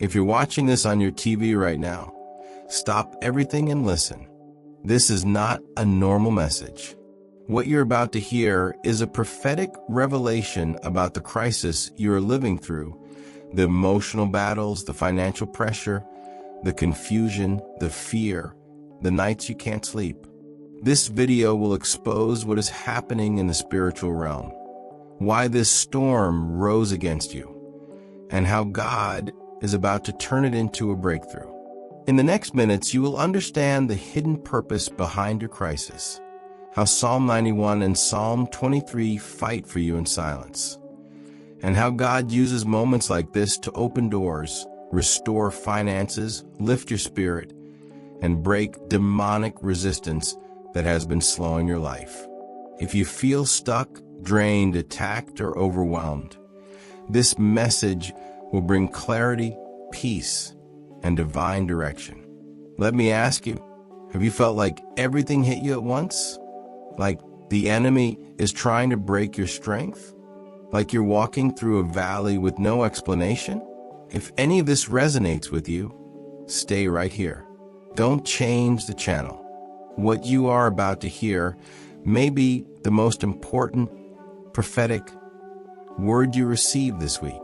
If you're watching this on your TV right now, stop everything and listen. This is not a normal message. What you're about to hear is a prophetic revelation about the crisis you are living through, the emotional battles, the financial pressure, the confusion, the fear, the nights you can't sleep. This video will expose what is happening in the spiritual realm, why this storm rose against you, and how God is about to turn it into a breakthrough. In the next minutes, you will understand the hidden purpose behind your crisis, how Psalm 91 and Psalm 23 fight for you in silence, and how God uses moments like this to open doors, restore finances, lift your spirit, and break demonic resistance that has been slowing your life. If you feel stuck, drained, attacked, or overwhelmed, this message will bring clarity, peace, and divine direction. Let me ask you, have you felt like everything hit you at once? Like the enemy is trying to break your strength? Like you're walking through a valley with no explanation? If any of this resonates with you, stay right here. Don't change the channel. What you are about to hear may be the most important prophetic word you received this week,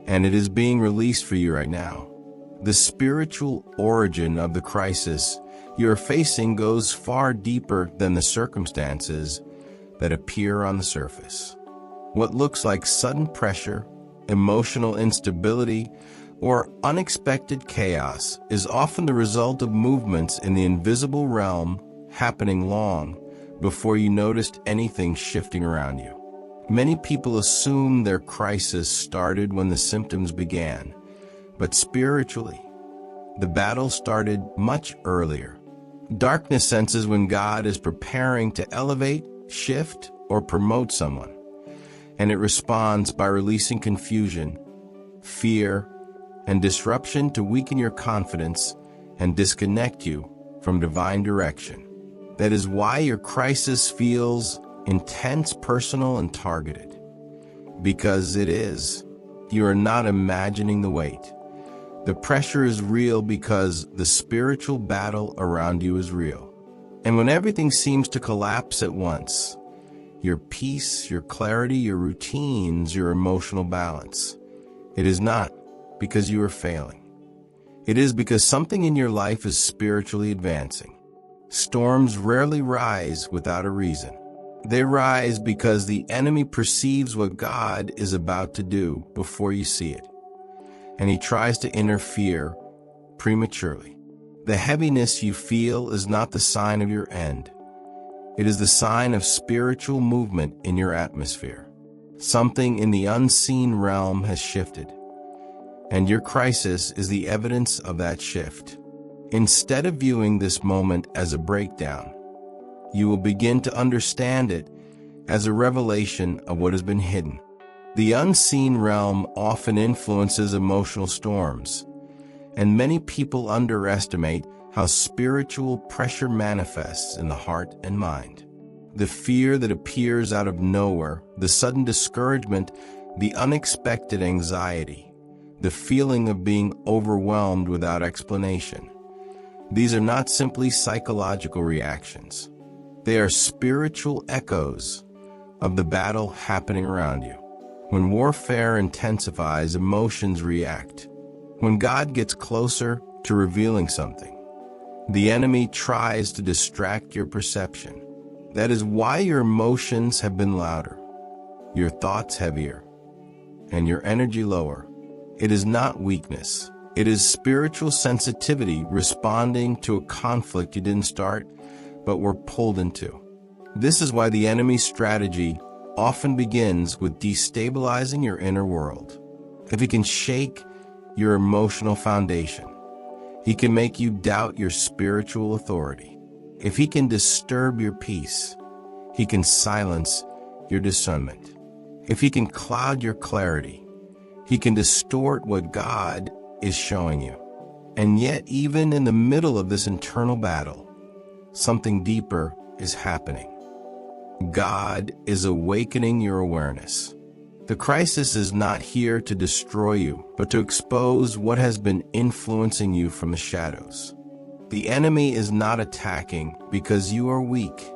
and it is being released for you right now. The spiritual origin of the crisis you are facing goes far deeper than the circumstances that appear on the surface. What looks like sudden pressure, emotional instability, or unexpected chaos is often the result of movements in the invisible realm happening long before you noticed anything shifting around you. Many people assume their crisis started when the symptoms began, but spiritually, the battle started much earlier. Darkness senses when God is preparing to elevate, shift, or promote someone, and it responds by releasing confusion, fear, and disruption to weaken your confidence and disconnect you from divine direction. That is why your crisis feels intense, personal, and targeted. Because it is. You are not imagining the weight. The pressure is real because the spiritual battle around you is real. And when everything seems to collapse at once, your peace, your clarity, your routines, your emotional balance, it is not because you are failing. It is because something in your life is spiritually advancing. Storms rarely rise without a reason. They rise because the enemy perceives what God is about to do before you see it, and he tries to interfere prematurely. The heaviness you feel is not the sign of your end. It is the sign of spiritual movement in your atmosphere. Something in the unseen realm has shifted, and your crisis is the evidence of that shift. Instead of viewing this moment as a breakdown, you will begin to understand it as a revelation of what has been hidden. The unseen realm often influences emotional storms, and many people underestimate how spiritual pressure manifests in the heart and mind. The fear that appears out of nowhere, the sudden discouragement, the unexpected anxiety, the feeling of being overwhelmed without explanation. These are not simply psychological reactions. They are spiritual echoes of the battle happening around you. When warfare intensifies, emotions react. When God gets closer to revealing something, the enemy tries to distract your perception. That is why your emotions have been louder, your thoughts heavier, and your energy lower. It is not weakness. It is spiritual sensitivity responding to a conflict you didn't start, but were pulled into. This is why the enemy's strategy often begins with destabilizing your inner world. If he can shake your emotional foundation, he can make you doubt your spiritual authority. If he can disturb your peace, he can silence your discernment. If he can cloud your clarity, he can distort what God is showing you. And yet, even in the middle of this internal battle, something deeper is happening. God is awakening your awareness. The crisis is not here to destroy you, but to expose what has been influencing you from the shadows. The enemy is not attacking because you are weak.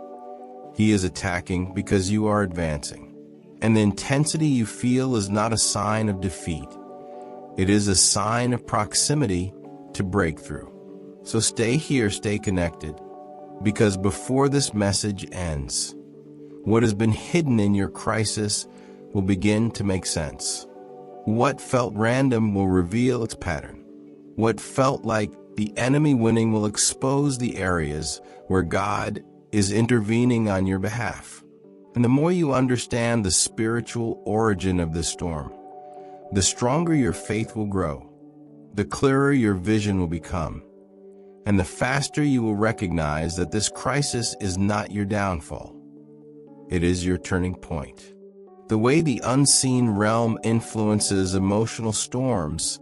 He is attacking because you are advancing. And the intensity you feel is not a sign of defeat. It is a sign of proximity to breakthrough. So stay here, stay connected, because before this message ends, what has been hidden in your crisis will begin to make sense. What felt random will reveal its pattern. What felt like the enemy winning will expose the areas where God is intervening on your behalf. And the more you understand the spiritual origin of this storm, the stronger your faith will grow, the clearer your vision will become, and the faster you will recognize that this crisis is not your downfall. It is your turning point. The way the unseen realm influences emotional storms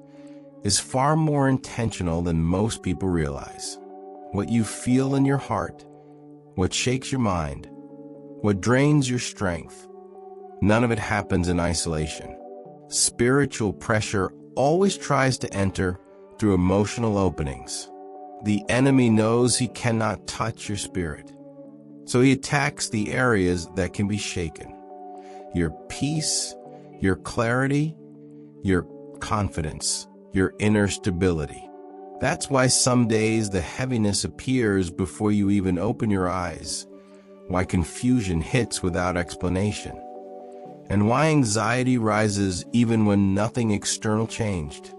is far more intentional than most people realize. What you feel in your heart, what shakes your mind, what drains your strength, none of it happens in isolation. Spiritual pressure always tries to enter through emotional openings. The enemy knows he cannot touch your spirit, so he attacks the areas that can be shaken. Your peace, your clarity, your confidence, your inner stability. That's why some days the heaviness appears before you even open your eyes, why confusion hits without explanation, and why anxiety rises even when nothing external changed.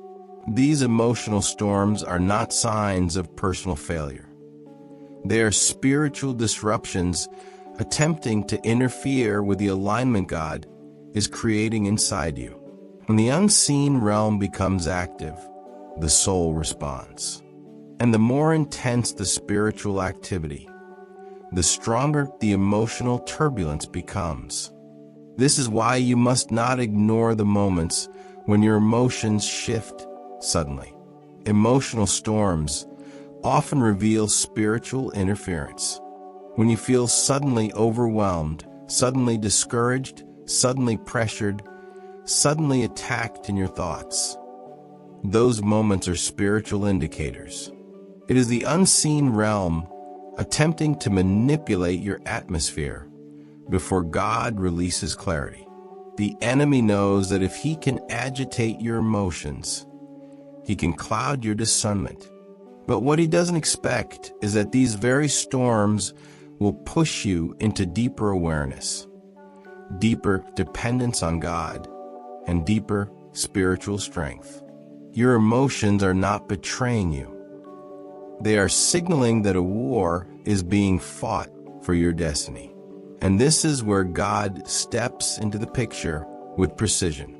These emotional storms are not signs of personal failure. They are spiritual disruptions attempting to interfere with the alignment God is creating inside you. When the unseen realm becomes active, the soul responds. And the more intense the spiritual activity, the stronger the emotional turbulence becomes. This is why you must not ignore the moments when your emotions shift suddenly. Emotional storms often reveal spiritual interference. When you feel suddenly overwhelmed, suddenly discouraged, suddenly pressured, suddenly attacked in your thoughts, those moments are spiritual indicators. It is the unseen realm attempting to manipulate your atmosphere before God releases clarity. The enemy knows that if he can agitate your emotions, he can cloud your discernment. But what he doesn't expect is that these very storms will push you into deeper awareness, deeper dependence on God, and deeper spiritual strength. Your emotions are not betraying you. They are signaling that a war is being fought for your destiny. And this is where God steps into the picture with precision.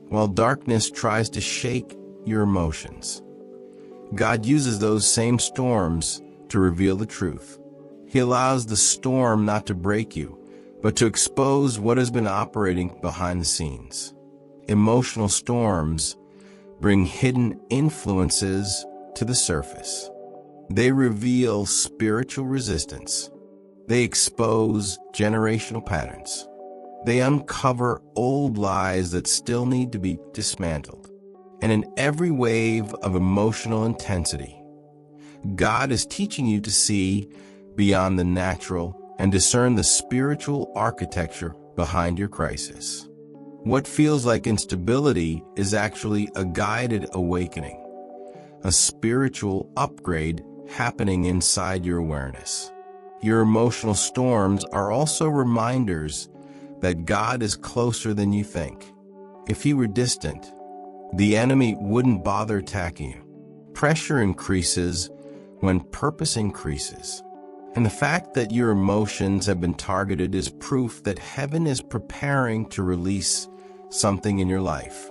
While darkness tries to shake your emotions, God uses those same storms to reveal the truth. He allows the storm not to break you, but to expose what has been operating behind the scenes. Emotional storms bring hidden influences to the surface. They reveal spiritual resistance. They expose generational patterns. They uncover old lies that still need to be dismantled. And in every wave of emotional intensity, God is teaching you to see beyond the natural and discern the spiritual architecture behind your crisis. What feels like instability is actually a guided awakening, a spiritual upgrade happening inside your awareness. Your emotional storms are also reminders that God is closer than you think. If he were distant, the enemy wouldn't bother attacking you. Pressure increases when purpose increases. And the fact that your emotions have been targeted is proof that heaven is preparing to release something in your life.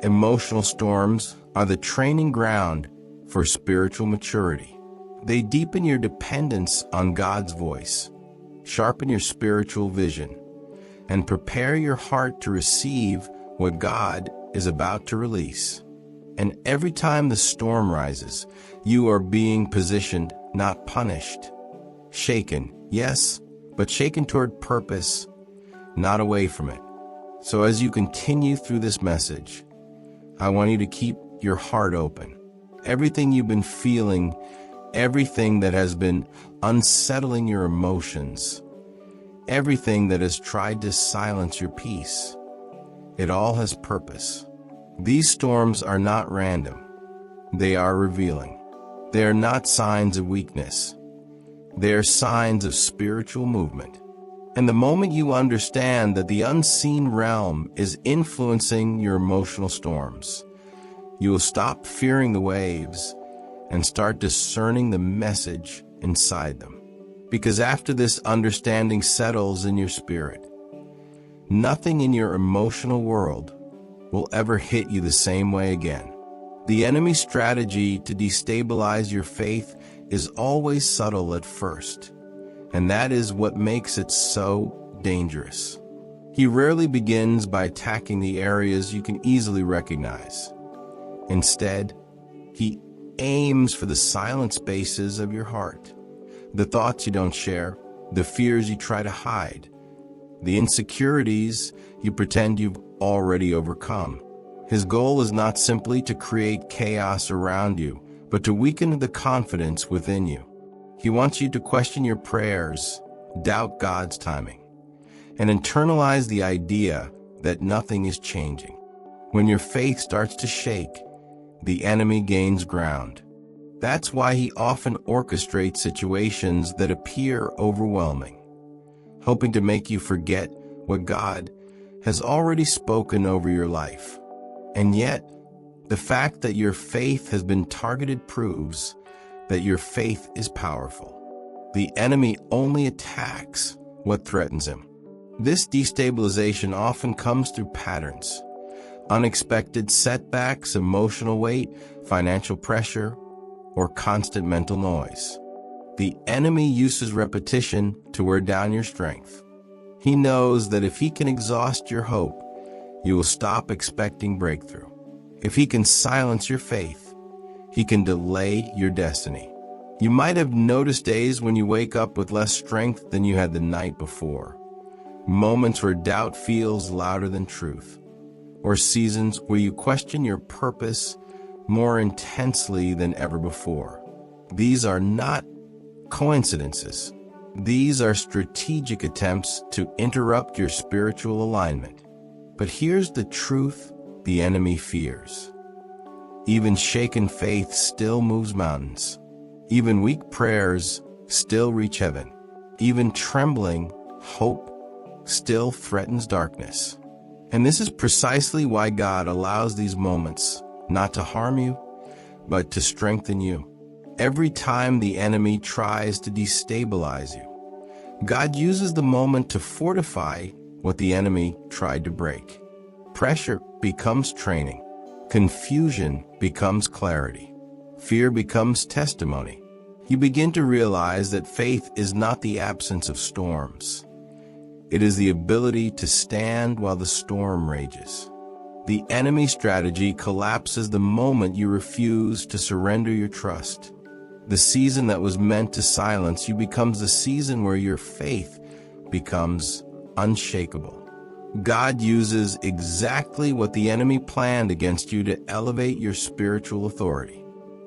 Emotional storms are the training ground for spiritual maturity. They deepen your dependence on God's voice, sharpen your spiritual vision, and prepare your heart to receive what God is about to release. And every time the storm rises, you are being positioned, not punished. Shaken, yes, but shaken toward purpose, not away from it. So as you continue through this message, I want you to keep your heart open. Everything you've been feeling, everything that has been unsettling your emotions, everything that has tried to silence your peace, it all has purpose. These storms are not random. They are revealing. They are not signs of weakness. They are signs of spiritual movement. And the moment you understand that the unseen realm is influencing your emotional storms, you will stop fearing the waves and start discerning the message inside them. Because after this understanding settles in your spirit, nothing in your emotional world will ever hit you the same way again. The enemy's strategy to destabilize your faith is always subtle at first, and that is what makes it so dangerous. He rarely begins by attacking the areas you can easily recognize. Instead, he aims for the silent spaces of your heart, the thoughts you don't share, the fears you try to hide, the insecurities you pretend you've already overcome. His goal is not simply to create chaos around you, but to weaken the confidence within you. He wants you to question your prayers, doubt God's timing, and internalize the idea that nothing is changing. When your faith starts to shake, the enemy gains ground. That's why he often orchestrates situations that appear overwhelming, hoping to make you forget what God has already spoken over your life. And yet, the fact that your faith has been targeted proves that your faith is powerful. The enemy only attacks what threatens him. This destabilization often comes through patterns: unexpected setbacks, emotional weight, financial pressure, or constant mental noise. The enemy uses repetition to wear down your strength. He knows that if he can exhaust your hope, you will stop expecting breakthrough. If he can silence your faith, he can delay your destiny. You might have noticed days when you wake up with less strength than you had the night before, moments where doubt feels louder than truth, or seasons where you question your purpose more intensely than ever before. These are not coincidences. These are strategic attempts to interrupt your spiritual alignment. But here's the truth the enemy fears. Even shaken faith still moves mountains. Even weak prayers still reach heaven. Even trembling hope still threatens darkness. And this is precisely why God allows these moments, not to harm you, but to strengthen you. Every time the enemy tries to destabilize you, God uses the moment to fortify what the enemy tried to break. Pressure becomes training. Confusion becomes clarity. Fear becomes testimony. You begin to realize that faith is not the absence of storms. It is the ability to stand while the storm rages. The enemy strategy collapses the moment you refuse to surrender your trust. The season that was meant to silence you becomes the season where your faith becomes unshakable. God uses exactly what the enemy planned against you to elevate your spiritual authority.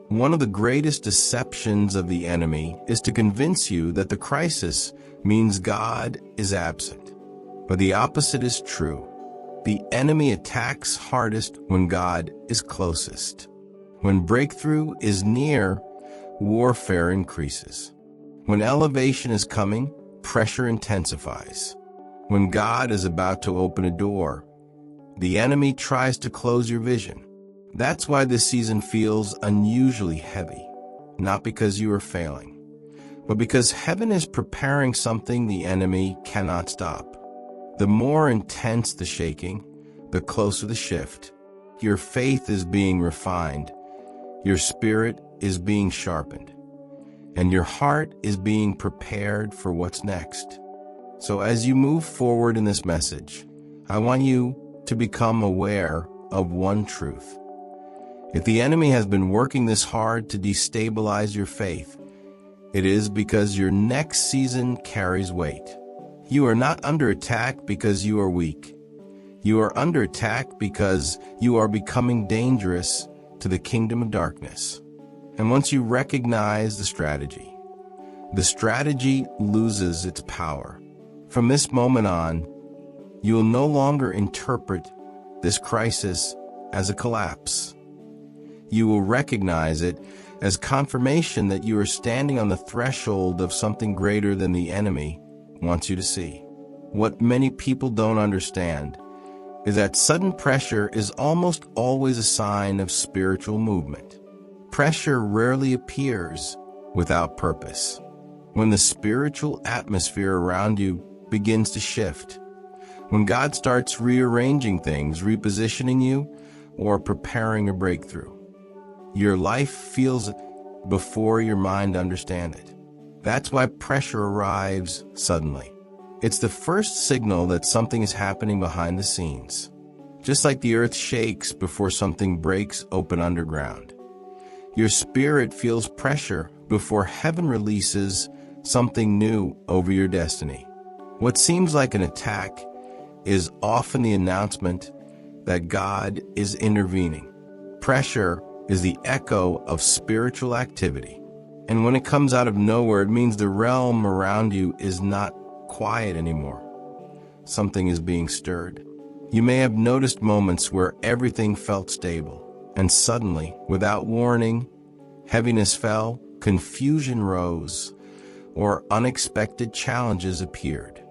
One of the greatest deceptions of the enemy is to convince you that the crisis means God is absent. But the opposite is true. The enemy attacks hardest when God is closest. When breakthrough is near, warfare increases. When elevation is coming, pressure intensifies. When God is about to open a door, the enemy tries to close your vision. That's why this season feels unusually heavy, not because you are failing, but because heaven is preparing something the enemy cannot stop. The more intense the shaking, the closer the shift. Your faith is being refined, your spirit is being sharpened, and your heart is being prepared for what's next. So as you move forward in this message, I want you to become aware of one truth. If the enemy has been working this hard to destabilize your faith, it is because your next season carries weight. You are not under attack because you are weak. You are under attack because you are becoming dangerous to the kingdom of darkness. And once you recognize the strategy loses its power. From this moment on, you will no longer interpret this crisis as a collapse. You will recognize it as confirmation that you are standing on the threshold of something greater than the enemy wants you to see. What many people don't understand is that sudden pressure is almost always a sign of spiritual movement. Pressure rarely appears without purpose. When the spiritual atmosphere around you begins to shift, when God starts rearranging things, repositioning you, or preparing a breakthrough, your life feels it before your mind understands it. That's why pressure arrives suddenly. It's the first signal that something is happening behind the scenes. Just like the earth shakes before something breaks open underground, your spirit feels pressure before heaven releases something new over your destiny. What seems like an attack is often the announcement that God is intervening. Pressure is the echo of spiritual activity. And when it comes out of nowhere, it means the realm around you is not quiet anymore. Something is being stirred. You may have noticed moments where everything felt stable, and suddenly, without warning, heaviness fell, confusion rose, or unexpected challenges appeared.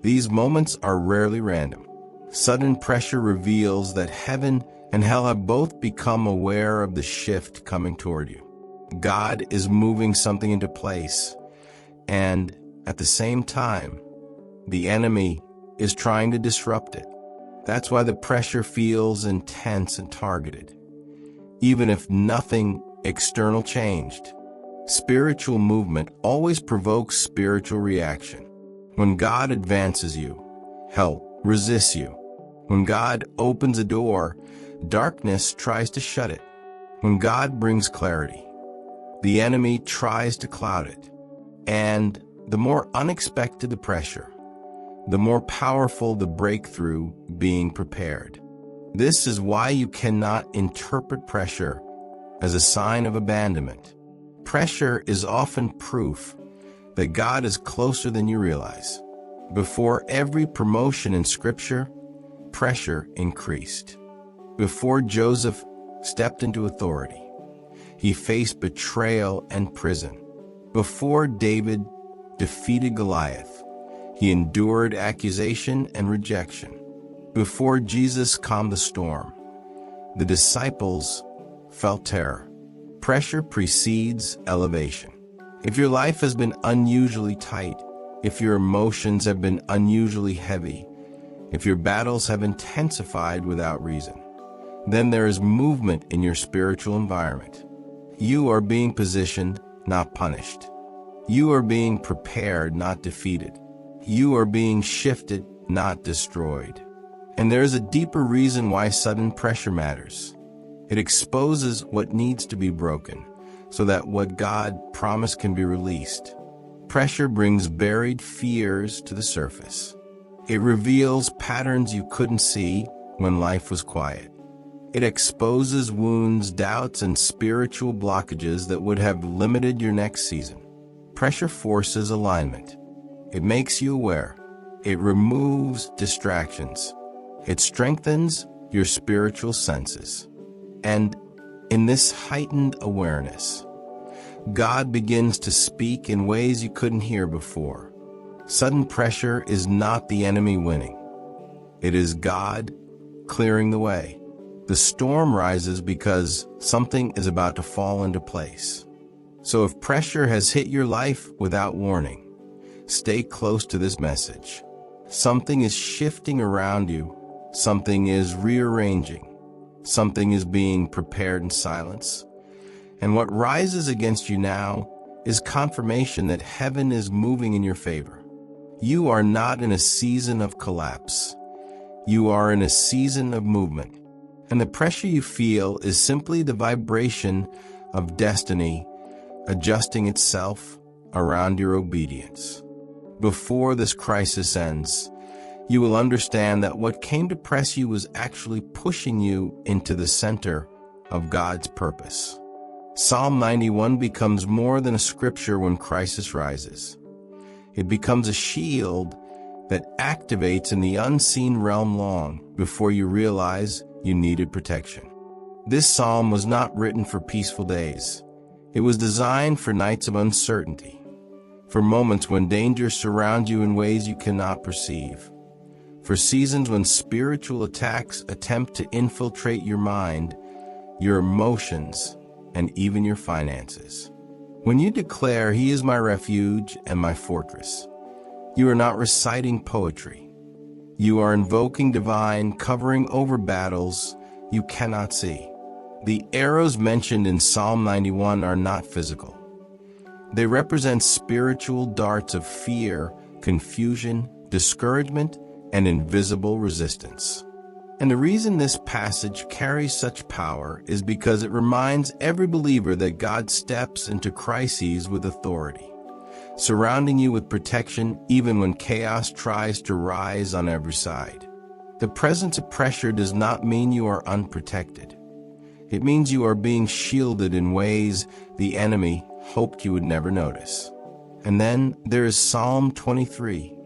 These moments are rarely random. Sudden pressure reveals that heaven and hell have both become aware of the shift coming toward you. God is moving something into place, and at the same time, the enemy is trying to disrupt it. That's why the pressure feels intense and targeted. Even if nothing external changed, spiritual movement always provokes spiritual reaction. When God advances you, hell resists you. When God opens a door, darkness tries to shut it. When God brings clarity, the enemy tries to cloud it. And the more unexpected the pressure, the more powerful the breakthrough being prepared. This is why you cannot interpret pressure as a sign of abandonment. Pressure is often proof that God is closer than you realize. Before every promotion in Scripture, pressure increased. Before Joseph stepped into authority, he faced betrayal and prison. Before David defeated Goliath, he endured accusation and rejection. Before Jesus calmed the storm, the disciples felt terror. Pressure precedes elevation. If your life has been unusually tight, if your emotions have been unusually heavy, if your battles have intensified without reason, then there is movement in your spiritual environment. You are being positioned, not punished. You are being prepared, not defeated. You are being shifted, not destroyed. And there is a deeper reason why sudden pressure matters. It exposes what needs to be broken, so that what God promised can be released. Pressure brings buried fears to the surface. It reveals patterns you couldn't see when life was quiet. It exposes wounds, doubts, and spiritual blockages that would have limited your next season. Pressure forces alignment. It makes you aware. It removes distractions. It strengthens your spiritual senses. And in this heightened awareness, God begins to speak in ways you couldn't hear before. Sudden pressure is not the enemy winning. It is God clearing the way. The storm rises because something is about to fall into place. So if pressure has hit your life without warning, stay close to this message. Something is shifting around you. Something is rearranging. Something is being prepared in silence. And what rises against you now is confirmation that heaven is moving in your favor. You are not in a season of collapse. You are in a season of movement. And the pressure you feel is simply the vibration of destiny adjusting itself around your obedience. Before this crisis ends, You will understand that what came to press you was actually pushing you into the center of God's purpose. Psalm 91 becomes more than a scripture when crisis rises. It becomes a shield that activates in the unseen realm long before you realize you needed protection. This psalm was not written for peaceful days. It was designed for nights of uncertainty, for moments when dangers surround you in ways you cannot perceive, for seasons when spiritual attacks attempt to infiltrate your mind, your emotions, and even your finances. When you declare, "He is my refuge and my fortress," you are not reciting poetry. You are invoking divine covering over battles you cannot see. The arrows mentioned in Psalm 91 are not physical. They represent spiritual darts of fear, confusion, discouragement, and invisible resistance. And the reason this passage carries such power is because it reminds every believer that God steps into crises with authority, surrounding you with protection even when chaos tries to rise on every side. The presence of pressure does not mean you are unprotected. It means you are being shielded in ways the enemy hoped you would never notice. And then there is Psalm 23,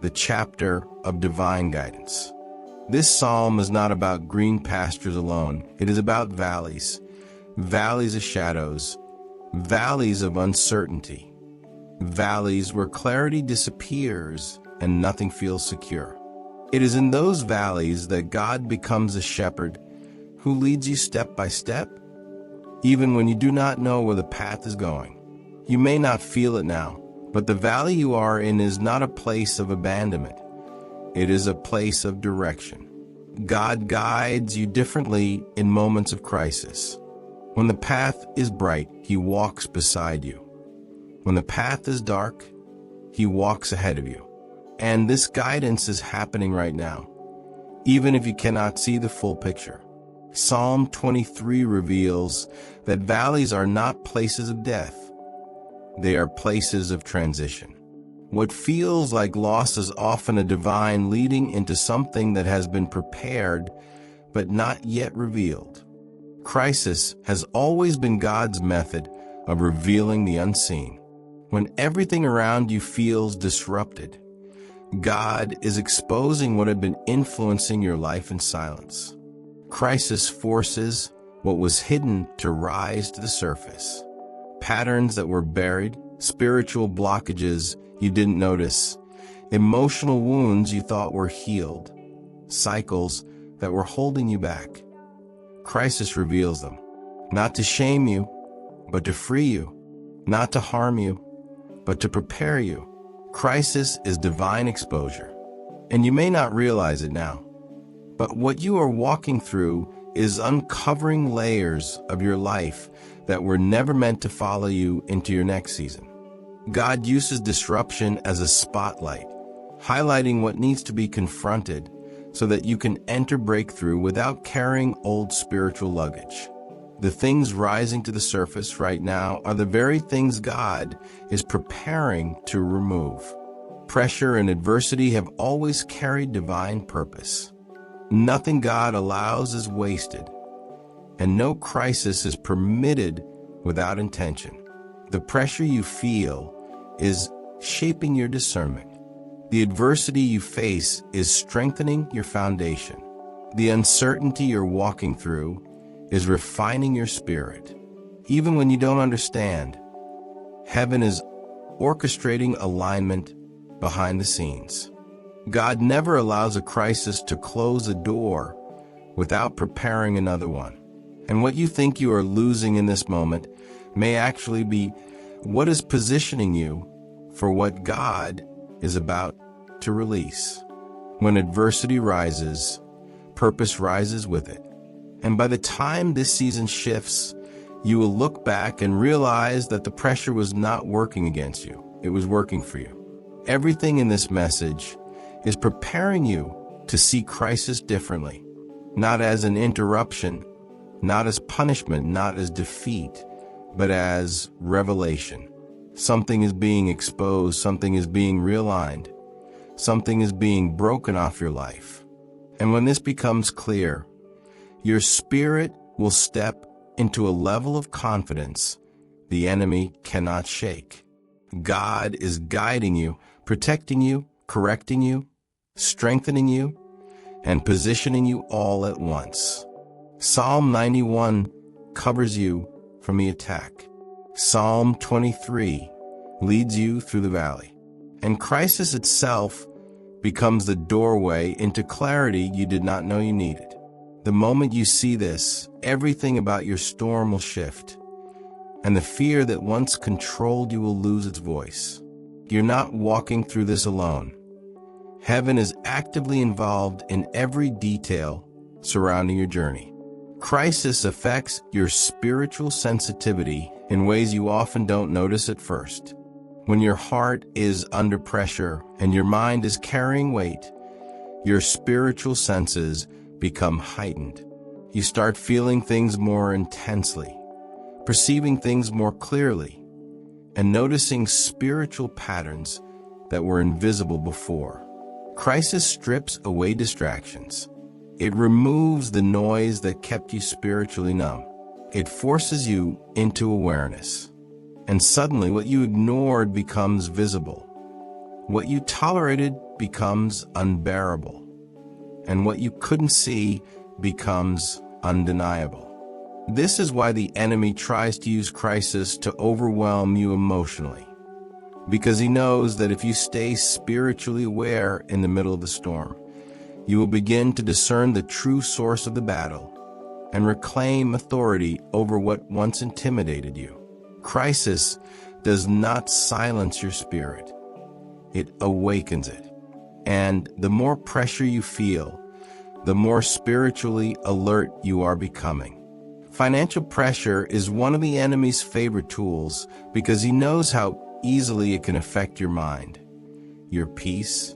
the chapter of divine guidance. This psalm is not about green pastures alone. It is about valleys, valleys of shadows, valleys of uncertainty, valleys where clarity disappears and nothing feels secure. It is in those valleys that God becomes a shepherd who leads you step by step, even when you do not know where the path is going. You may not feel it now, but the valley you are in is not a place of abandonment. It is a place of direction. God guides you differently in moments of crisis. When the path is bright, He walks beside you. When the path is dark, He walks ahead of you. And this guidance is happening right now, even if you cannot see the full picture. Psalm 23 reveals that valleys are not places of death. They are places of transition. What feels like loss is often a divine leading into something that has been prepared but not yet revealed. Crisis has always been God's method of revealing the unseen. When everything around you feels disrupted, God is exposing what had been influencing your life in silence. Crisis forces what was hidden to rise to the surface. Patterns that were buried, spiritual blockages you didn't notice, emotional wounds you thought were healed, cycles that were holding you back. Crisis reveals them, not to shame you, but to free you, not to harm you, but to prepare you. Crisis is divine exposure, and you may not realize it now, but what you are walking through is uncovering layers of your life that were never meant to follow you into your next season. God uses disruption as a spotlight, highlighting what needs to be confronted so that you can enter breakthrough without carrying old spiritual luggage. The things rising to the surface right now are the very things God is preparing to remove. Pressure and adversity have always carried divine purpose. Nothing God allows is wasted, and no crisis is permitted without intention. The pressure you feel is shaping your discernment. The adversity you face is strengthening your foundation. The uncertainty you're walking through is refining your spirit. Even when you don't understand, heaven is orchestrating alignment behind the scenes. God never allows a crisis to close a door without preparing another one. And what you think you are losing in this moment may actually be what is positioning you for what God is about to release. When adversity rises, purpose rises with it. And by the time this season shifts, you will look back and realize that the pressure was not working against you. It was working for you. Everything in this message is preparing you to see crisis differently, not as an interruption, not as punishment, not as defeat, but as revelation. Something is being exposed, something is being realigned, something is being broken off your life. And when this becomes clear, your spirit will step into a level of confidence the enemy cannot shake. God is guiding you, protecting you, correcting you, strengthening you, and positioning you all at once. Psalm 91 covers you from the attack. Psalm 23 leads you through the valley. And crisis itself becomes the doorway into clarity you did not know you needed. The moment you see this, everything about your storm will shift, and the fear that once controlled you will lose its voice. You're not walking through this alone. Heaven is actively involved in every detail surrounding your journey. Crisis affects your spiritual sensitivity in ways you often don't notice at first. When your heart is under pressure and your mind is carrying weight, your spiritual senses become heightened. You start feeling things more intensely, perceiving things more clearly, and noticing spiritual patterns that were invisible before. Crisis strips away distractions. It removes the noise that kept you spiritually numb. It forces you into awareness. And suddenly what you ignored becomes visible. What you tolerated becomes unbearable. And what you couldn't see becomes undeniable. This is why the enemy tries to use crisis to overwhelm you emotionally. Because he knows that if you stay spiritually aware in the middle of the storm, you will begin to discern the true source of the battle and reclaim authority over what once intimidated you. Crisis does not silence your spirit. It awakens it. And the more pressure you feel, the more spiritually alert you are becoming. Financial pressure is one of the enemy's favorite tools because he knows how easily it can affect your mind, your peace,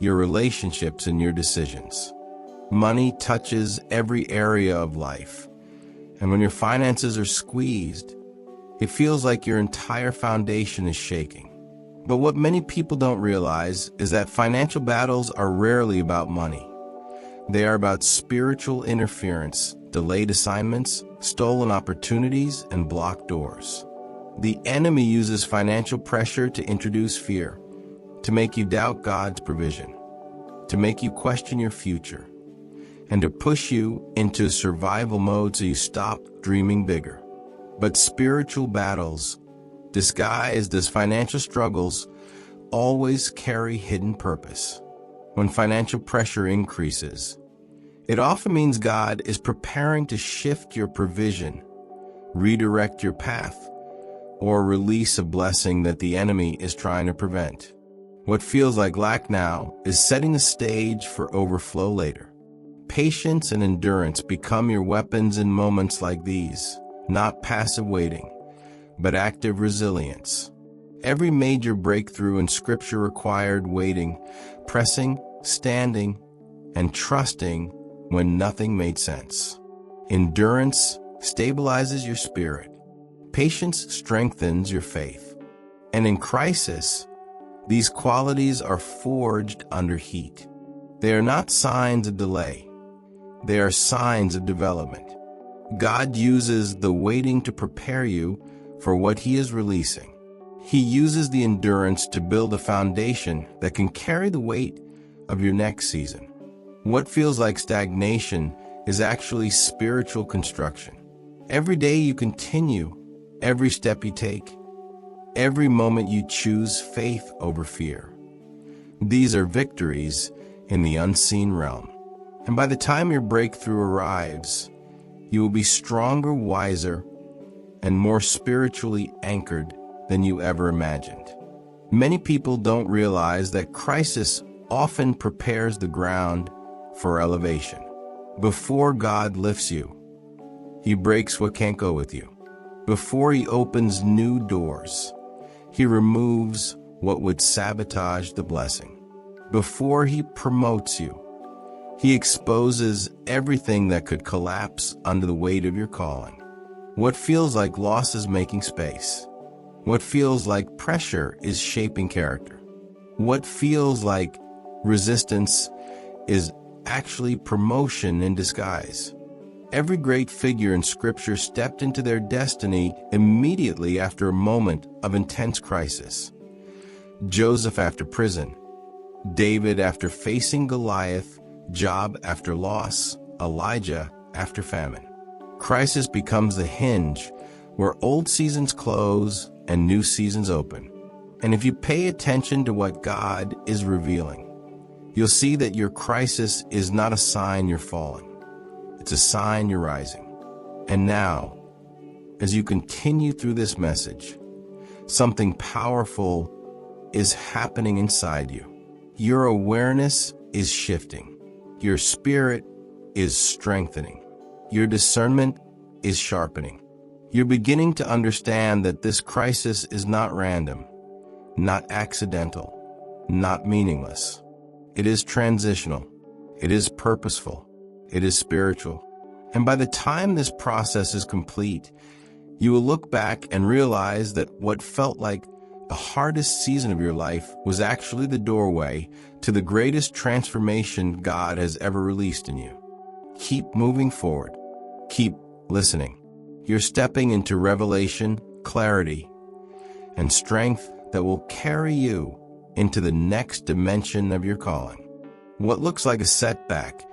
your relationships, and your decisions. Money touches every area of life, and when your finances are squeezed, it feels like your entire foundation is shaking. But what many people don't realize is that financial battles are rarely about money. They are about spiritual interference, delayed assignments, stolen opportunities, and blocked doors. The enemy uses financial pressure to introduce fear, to make you doubt God's provision, to make you question your future, and to push you into survival mode so you stop dreaming bigger. But spiritual battles, disguised as financial struggles, always carry hidden purpose. When financial pressure increases, it often means God is preparing to shift your provision, redirect your path, or release a blessing that the enemy is trying to prevent. What feels like lack now is setting the stage for overflow later. Patience and endurance become your weapons in moments like these, not passive waiting, but active resilience. Every major breakthrough in Scripture required waiting, pressing, standing, and trusting when nothing made sense. Endurance stabilizes your spirit. Patience strengthens your faith. And in crisis, these qualities are forged under heat. They are not signs of delay. They are signs of development. God uses the waiting to prepare you for what He is releasing. He uses the endurance to build a foundation that can carry the weight of your next season. What feels like stagnation is actually spiritual construction. Every day you continue, every step you take, every moment you choose faith over fear. These are victories in the unseen realm. And by the time your breakthrough arrives, you will be stronger, wiser, and more spiritually anchored than you ever imagined. Many people don't realize that crisis often prepares the ground for elevation. Before God lifts you, He breaks what can't go with you. Before He opens new doors, He removes what would sabotage the blessing. Before He promotes you, He exposes everything that could collapse under the weight of your calling. What feels like loss is making space. What feels like pressure is shaping character. What feels like resistance is actually promotion in disguise. Every great figure in Scripture stepped into their destiny immediately after a moment of intense crisis. Joseph after prison, David after facing Goliath, Job after loss, Elijah after famine. Crisis becomes the hinge where old seasons close and new seasons open. And if you pay attention to what God is revealing, you'll see that your crisis is not a sign you're falling. It's a sign you're rising. And now, as you continue through this message, something powerful is happening inside you. Your awareness is shifting. Your spirit is strengthening. Your discernment is sharpening. You're beginning to understand that this crisis is not random, not accidental, not meaningless. It is transitional. It is purposeful. It is spiritual. And by the time this process is complete, you will look back and realize that what felt like the hardest season of your life was actually the doorway to the greatest transformation God has ever released in you. Keep moving forward. Keep listening. You're stepping into revelation, clarity, and strength that will carry you into the next dimension of your calling. What looks like a setback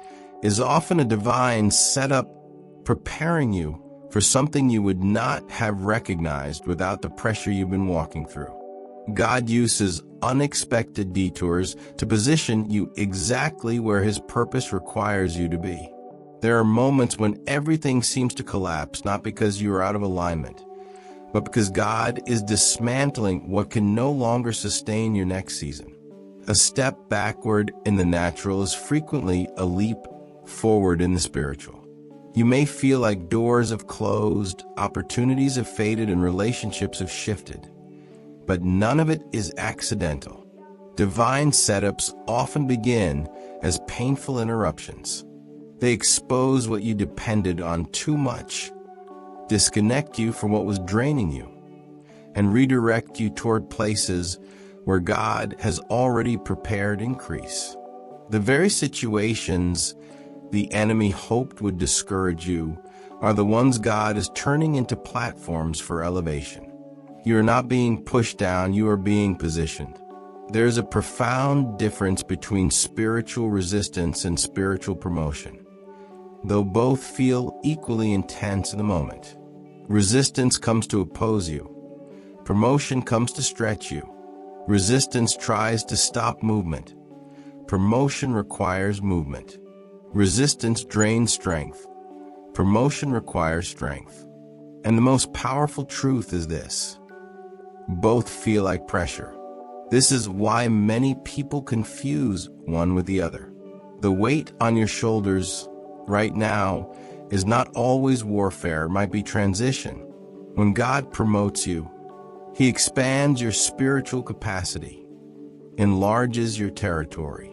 is often a divine setup preparing you for something you would not have recognized without the pressure you've been walking through. God uses unexpected detours to position you exactly where His purpose requires you to be. There are moments when everything seems to collapse, not because you are out of alignment, but because God is dismantling what can no longer sustain your next season. A step backward in the natural is frequently a leap forward in the spiritual. You may feel like doors have closed, opportunities have faded, and relationships have shifted. But none of it is accidental. Divine setups often begin as painful interruptions. They expose what you depended on too much, disconnect you from what was draining you, and redirect you toward places where God has already prepared increase. The very situations the enemy hoped would discourage you are the ones God is turning into platforms for elevation. You are not being pushed down, you are being positioned. There is a profound difference between spiritual resistance and spiritual promotion, though both feel equally intense in the moment. Resistance comes to oppose you. Promotion comes to stretch you. Resistance tries to stop movement. Promotion requires movement. Resistance drains strength. Promotion requires strength. And the most powerful truth is this: both feel like pressure. This is why many people confuse one with the other. The weight on your shoulders right now is not always warfare, it might be transition. When God promotes you, He expands your spiritual capacity, enlarges your territory,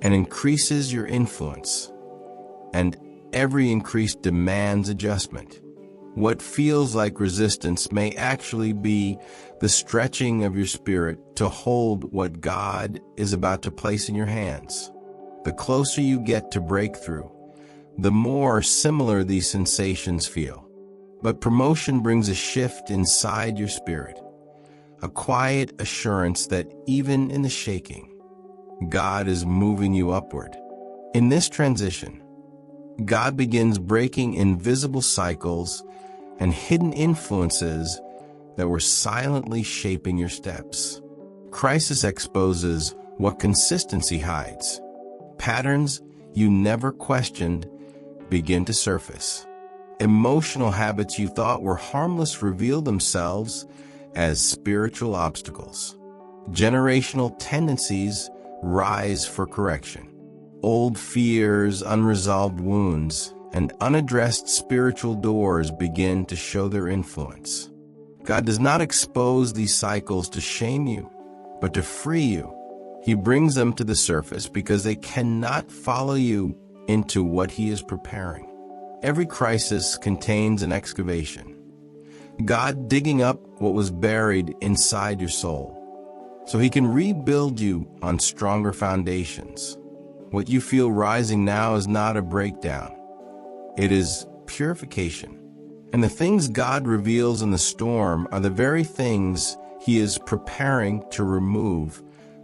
and increases your influence. And every increase demands adjustment. What feels like resistance may actually be the stretching of your spirit to hold what God is about to place in your hands. The closer you get to breakthrough, the more similar these sensations feel. But promotion brings a shift inside your spirit, a quiet assurance that even in the shaking, God is moving you upward. In this transition, God begins breaking invisible cycles and hidden influences that were silently shaping your steps. Crisis exposes what consistency hides. Patterns you never questioned begin to surface. Emotional habits you thought were harmless reveal themselves as spiritual obstacles. Generational tendencies rise for correction. Old fears, unresolved wounds, and unaddressed spiritual doors begin to show their influence. God does not expose these cycles to shame you, but to free you. He brings them to the surface because they cannot follow you into what He is preparing. Every crisis contains an excavation, God digging up what was buried inside your soul. so he can rebuild you on stronger foundations. What you feel rising now is not a breakdown. It is purification. And the things God reveals in the storm are the very things he is preparing to remove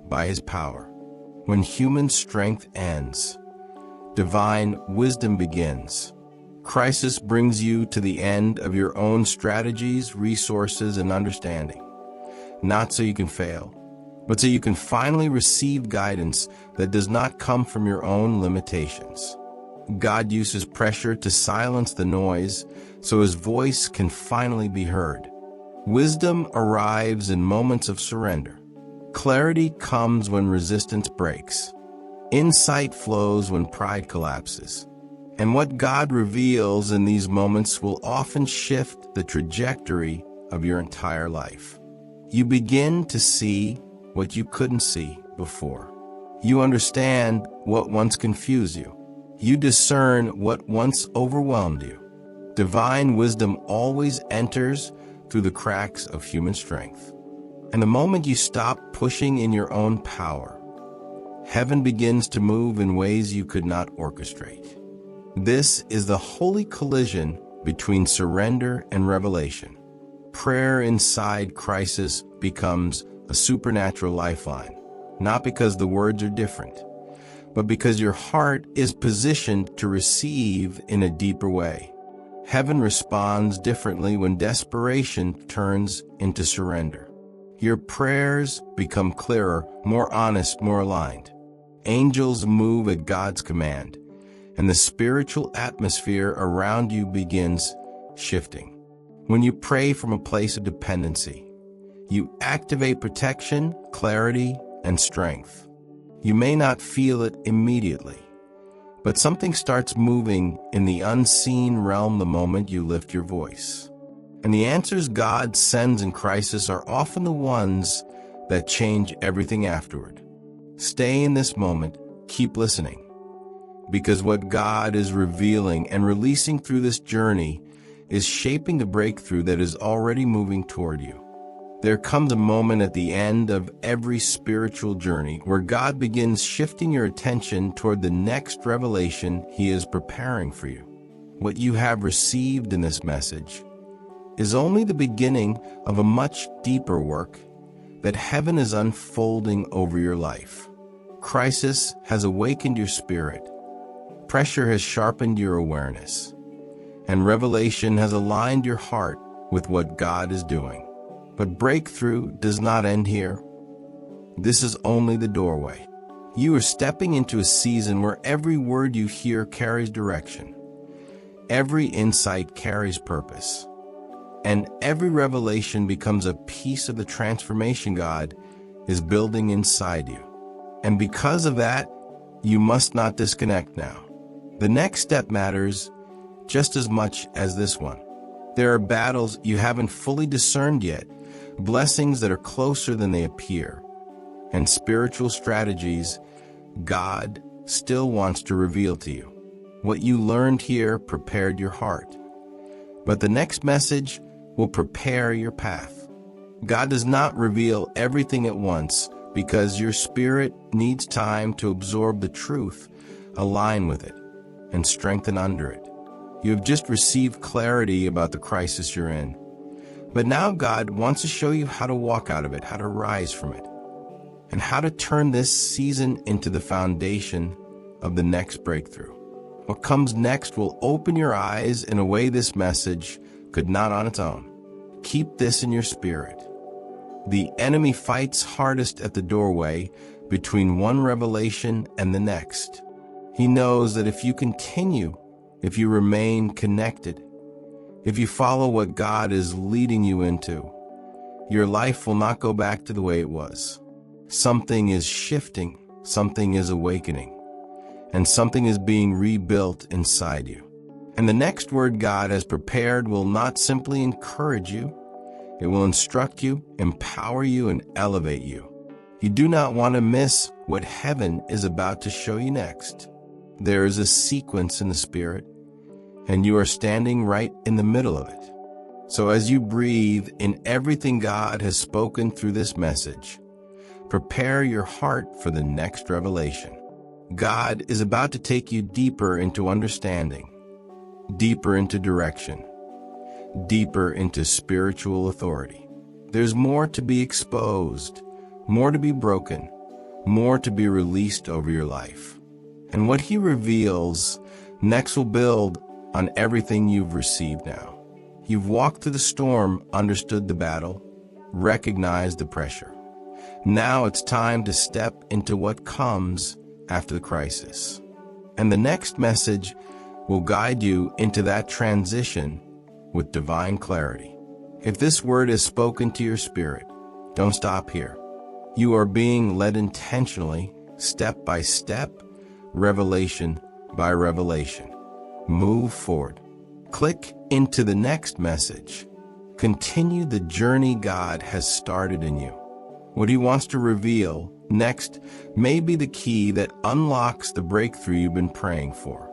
by his power. When human strength ends, divine wisdom begins. Crisis brings you to the end of your own strategies, resources, and understanding. Not so you can fail, but so you can finally receive guidance that does not come from your own limitations. God uses pressure to silence the noise so his voice can finally be heard. Wisdom arrives in moments of surrender. Clarity comes when resistance breaks. Insight flows when pride collapses. And what God reveals in these moments will often shift the trajectory of your entire life. You begin to see what you couldn't see before. You understand what once confused you. You discern what once overwhelmed you. Divine wisdom always enters through the cracks of human strength. And the moment you stop pushing in your own power, heaven begins to move in ways you could not orchestrate. This is the holy collision between surrender and revelation. Prayer inside crisis becomes a supernatural lifeline, not because the words are different, but because your heart is positioned to receive in a deeper way. Heaven responds differently when desperation turns into surrender. Your prayers become clearer, more honest, more aligned. Angels move at God's command, and the spiritual atmosphere around you begins shifting. When you pray from a place of dependency, you activate protection, clarity, and strength. You may not feel it immediately, but something starts moving in the unseen realm the moment you lift your voice. And the answers God sends in crisis are often the ones that change everything afterward. Stay in this moment, keep listening, because what God is revealing and releasing through this journey is shaping the breakthrough that is already moving toward you. There comes a moment at the end of every spiritual journey where God begins shifting your attention toward the next revelation he is preparing for you. What you have received in this message is only the beginning of a much deeper work that heaven is unfolding over your life. Crisis has awakened your spirit. Pressure has sharpened your awareness. And revelation has aligned your heart with what God is doing. But breakthrough does not end here. This is only the doorway. You are stepping into a season where every word you hear carries direction. Every insight carries purpose. And every revelation becomes a piece of the transformation God is building inside you. And because of that, you must not disconnect now. The next step matters just as much as this one. There are battles you haven't fully discerned yet, blessings that are closer than they appear, and spiritual strategies God still wants to reveal to you. What you learned here prepared your heart, but the next message will prepare your path. God does not reveal everything at once because your spirit needs time to absorb the truth, align with it, and strengthen under it. You have just received clarity about the crisis you're in. But now God wants to show you how to walk out of it, how to rise from it, and how to turn this season into the foundation of the next breakthrough. What comes next will open your eyes in a way this message could not on its own. Keep this in your spirit. The enemy fights hardest at the doorway between one revelation and the next. He knows that if you continue, if you remain connected, if you follow what God is leading you into, your life will not go back to the way it was. Something is shifting, something is awakening, and something is being rebuilt inside you. And the next word God has prepared will not simply encourage you, it will instruct you, empower you, and elevate you. You do not want to miss what heaven is about to show you next. There is a sequence in the Spirit, and you are standing right in the middle of it. So as you breathe in everything God has spoken through this message, Prepare your heart for the next revelation. God is about to take you deeper into understanding, deeper into direction, deeper into spiritual authority. There's more to be exposed, more to be broken, more to be released over your life. And what He reveals next will build on everything you've received now. You've walked through the storm, understood the battle, recognized the pressure. Now it's time to step into what comes after the crisis. And the next message will guide you into that transition with divine clarity. If this word is spoken to your spirit, don't stop here. You are being led intentionally, step by step, revelation by revelation. Move forward. Click into the next message. Continue the journey God has started in you. What He wants to reveal next may be the key that unlocks the breakthrough you've been praying for.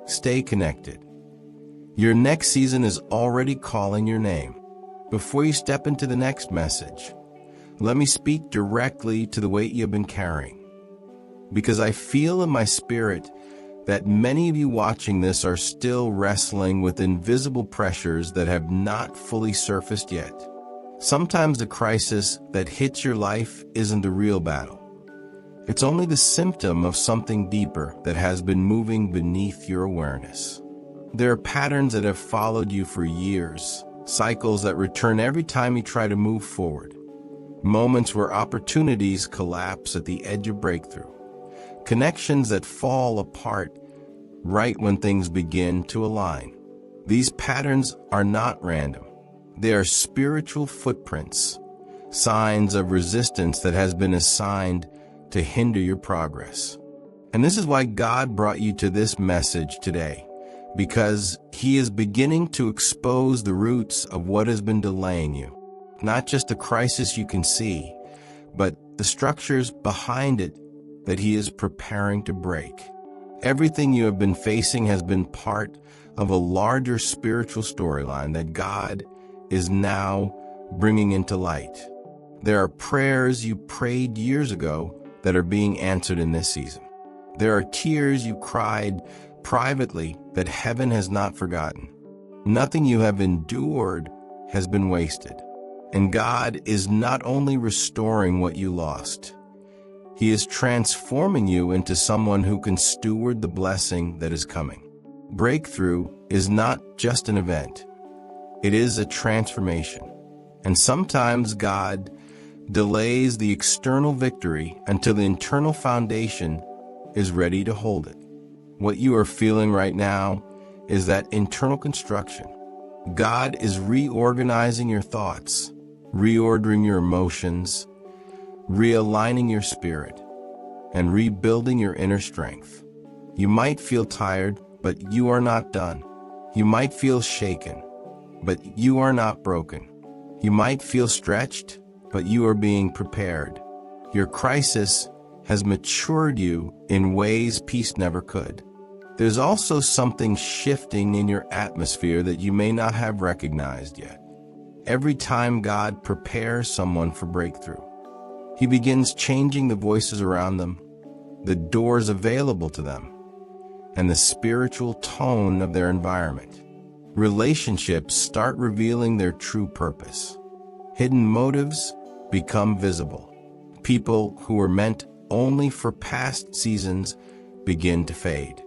Stay connected. Your next season is already calling your name. Before you step into the next message, let me speak directly to the weight you've been carrying. Because I feel in my spirit that many of you watching this are still wrestling with invisible pressures that have not fully surfaced yet. Sometimes the crisis that hits your life isn't the real battle. It's only the symptom of something deeper that has been moving beneath your awareness. There are patterns that have followed you for years, cycles that return every time you try to move forward, moments where opportunities collapse at the edge of breakthrough, connections that fall apart right when things begin to align. These patterns are not random. They are spiritual footprints, signs of resistance that has been assigned to hinder your progress. And this is why God brought you to this message today, because He is beginning to expose the roots of what has been delaying you. Not just the crisis you can see, but the structures behind it that He is preparing to break. Everything you have been facing has been part of a larger spiritual storyline that God is now bringing into light. There are prayers you prayed years ago that are being answered in this season. There are tears you cried privately that heaven has not forgotten. Nothing you have endured has been wasted. And God is not only restoring what you lost, He is transforming you into someone who can steward the blessing that is coming. Breakthrough is not just an event. It is a transformation. And sometimes God delays the external victory until the internal foundation is ready to hold it. What you are feeling right now is that internal construction. God is reorganizing your thoughts, reordering your emotions, realigning your spirit, and rebuilding your inner strength. You might feel tired, but you are not done. You might feel shaken, but you are not broken. You might feel stretched, but you are being prepared. Your crisis has matured you in ways peace never could. There's also something shifting in your atmosphere that you may not have recognized yet. Every time God prepares someone for breakthrough, He begins changing the voices around them, the doors available to them, and the spiritual tone of their environment. Relationships start revealing their true purpose. Hidden motives become visible. People who were meant only for past seasons begin to fade.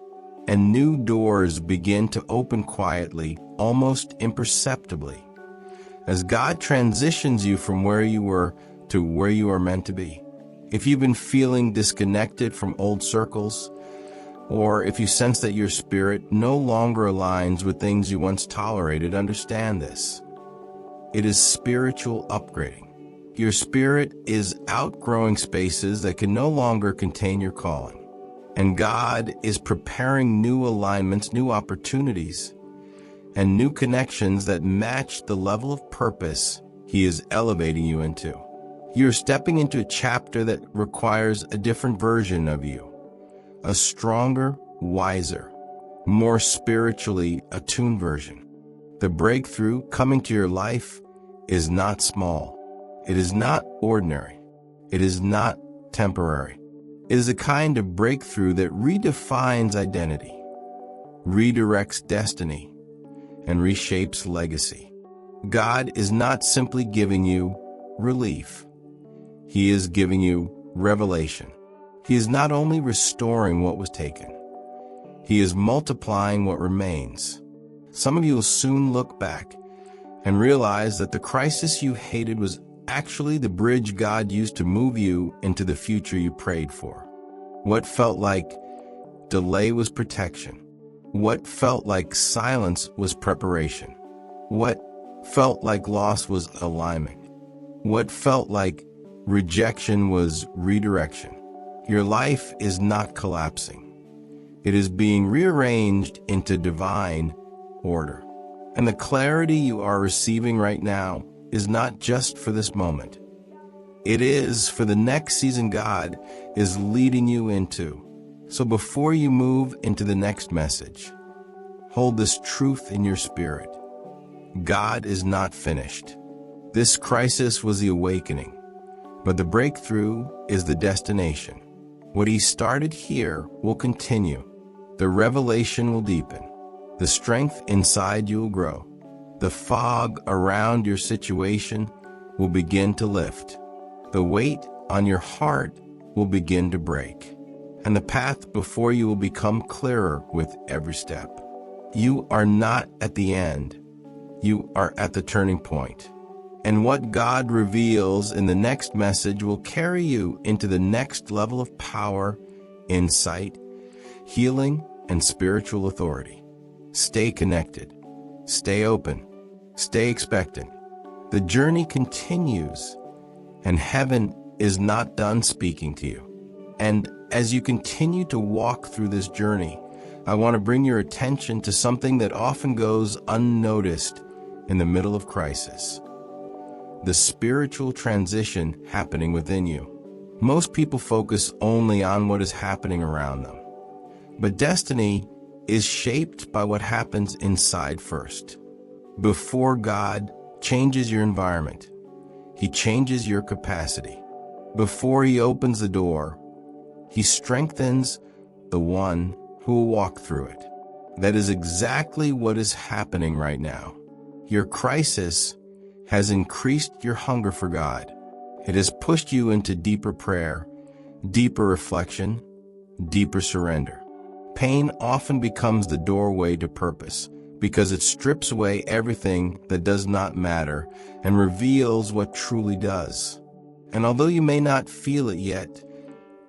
And new doors begin to open quietly, almost imperceptibly, as God transitions you from where you were to where you are meant to be. If you've been feeling disconnected from old circles, or if you sense that your spirit no longer aligns with things you once tolerated, understand this. It is spiritual upgrading. Your spirit is outgrowing spaces that can no longer contain your calling. And God is preparing new alignments, new opportunities, and new connections that match the level of purpose He is elevating you into. You're stepping into a chapter that requires a different version of you, a stronger, wiser, more spiritually attuned version. The breakthrough coming to your life is not small. It is not ordinary. It is not temporary. It is a kind of breakthrough that redefines identity, redirects destiny, and reshapes legacy. God is not simply giving you relief. He is giving you revelation. He is not only restoring what was taken, He is multiplying what remains. Some of you will soon look back and realize that the crisis you hated was actually the bridge God used to move you into the future you prayed for. What felt like delay was protection. What felt like silence was preparation. What felt like loss was alignment. What felt like rejection was redirection. Your life is not collapsing. It is being rearranged into divine order. And the clarity you are receiving right now is not just for this moment. It is for the next season God is leading you into. So before you move into the next message, hold this truth in your spirit. God is not finished. This crisis was the awakening, but the breakthrough is the destination. What He started here will continue. The revelation will deepen. The strength inside you will grow. The fog around your situation will begin to lift. The weight on your heart will begin to break. And the path before you will become clearer with every step. You are not at the end. You are at the turning point. And what God reveals in the next message will carry you into the next level of power, insight, healing, and spiritual authority. Stay connected. Stay open. Stay expectant. The journey continues, and heaven is not done speaking to you. And as you continue to walk through this journey, I want to bring your attention to something that often goes unnoticed in the middle of crisis. The spiritual transition happening within you. Most people focus only on what is happening around them. But destiny is shaped by what happens inside first. Before God changes your environment, He changes your capacity. Before He opens the door, He strengthens the one who will walk through it. That is exactly what is happening right now. Your crisis has increased your hunger for God. It has pushed you into deeper prayer, deeper reflection, deeper surrender. Pain often becomes the doorway to purpose because it strips away everything that does not matter and reveals what truly does. And although you may not feel it yet,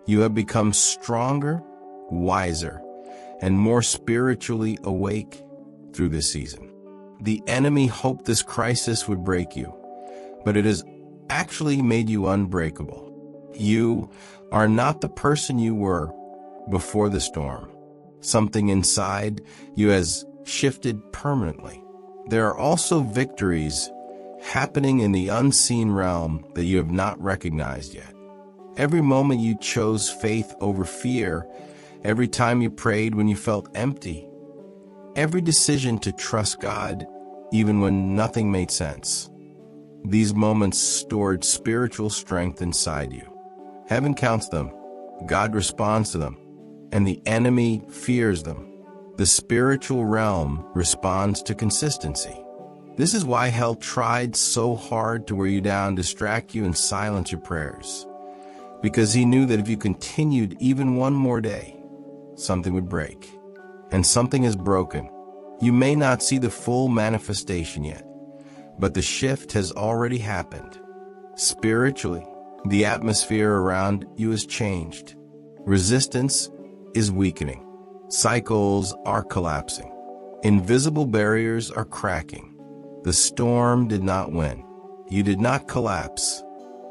you have become stronger, wiser, and more spiritually awake through this season. The enemy hoped this crisis would break you, but it has actually made you unbreakable. You are not the person you were before the storm. Something inside you has shifted permanently. There are also victories happening in the unseen realm that you have not recognized yet. Every moment you chose faith over fear, every time you prayed when you felt empty, every decision to trust God even when nothing made sense. These moments stored spiritual strength inside you. Heaven counts them, God responds to them, and the enemy fears them. The spiritual realm responds to consistency. This is why hell tried so hard to wear you down, distract you, and silence your prayers. Because he knew that if you continued even one more day, something would break. And something is broken. You may not see the full manifestation yet, but the shift has already happened. Spiritually, the atmosphere around you has changed. Resistance is weakening. Cycles are collapsing. Invisible barriers are cracking. The storm did not win. You did not collapse.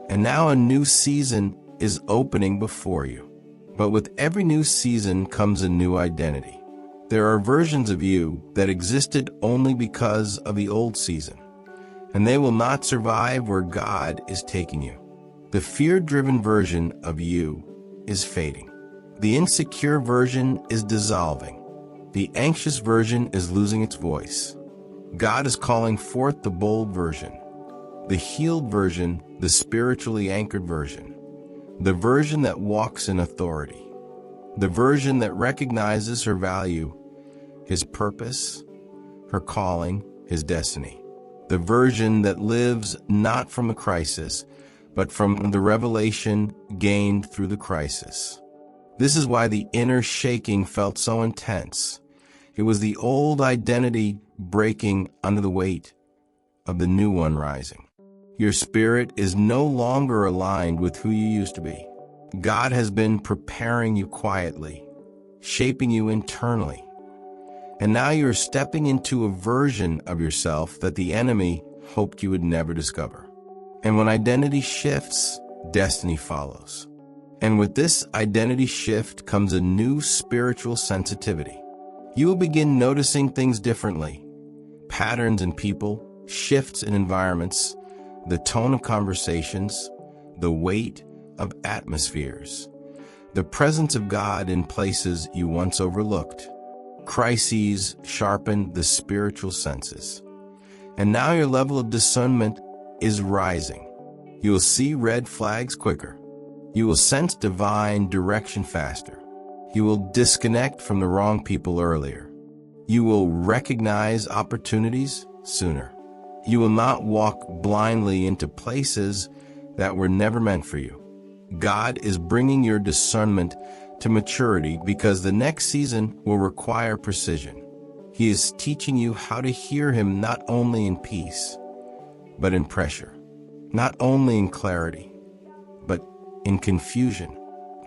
And now a new season is opening before you. But with every new season comes a new identity. There are versions of you that existed only because of the old season, and they will not survive where God is taking you. The fear-driven version of you is fading. The insecure version is dissolving. The anxious version is losing its voice. God is calling forth the bold version, the healed version, the spiritually anchored version. the version that walks in authority, the version that recognizes her value, his purpose, her calling, his destiny, the version that lives not from the crisis, but from the revelation gained through the crisis. This is why the inner shaking felt so intense. It was the old identity breaking under the weight of the new one rising. Your spirit is no longer aligned with who you used to be. God has been preparing you quietly, shaping you internally. And now you're stepping into a version of yourself that the enemy hoped you would never discover. And when identity shifts, destiny follows. And with this identity shift comes a new spiritual sensitivity. You will begin noticing things differently. Patterns in people, shifts in environments, the tone of conversations, the weight of atmospheres, the presence of God in places you once overlooked. Crises sharpen the spiritual senses. And now your level of discernment is rising. You will see red flags quicker. You will sense divine direction faster. You will disconnect from the wrong people earlier. You will recognize opportunities sooner. You will not walk blindly into places that were never meant for you. God is bringing your discernment to maturity because the next season will require precision. He is teaching you how to hear Him not only in peace, but in pressure. Not only in clarity, but in confusion.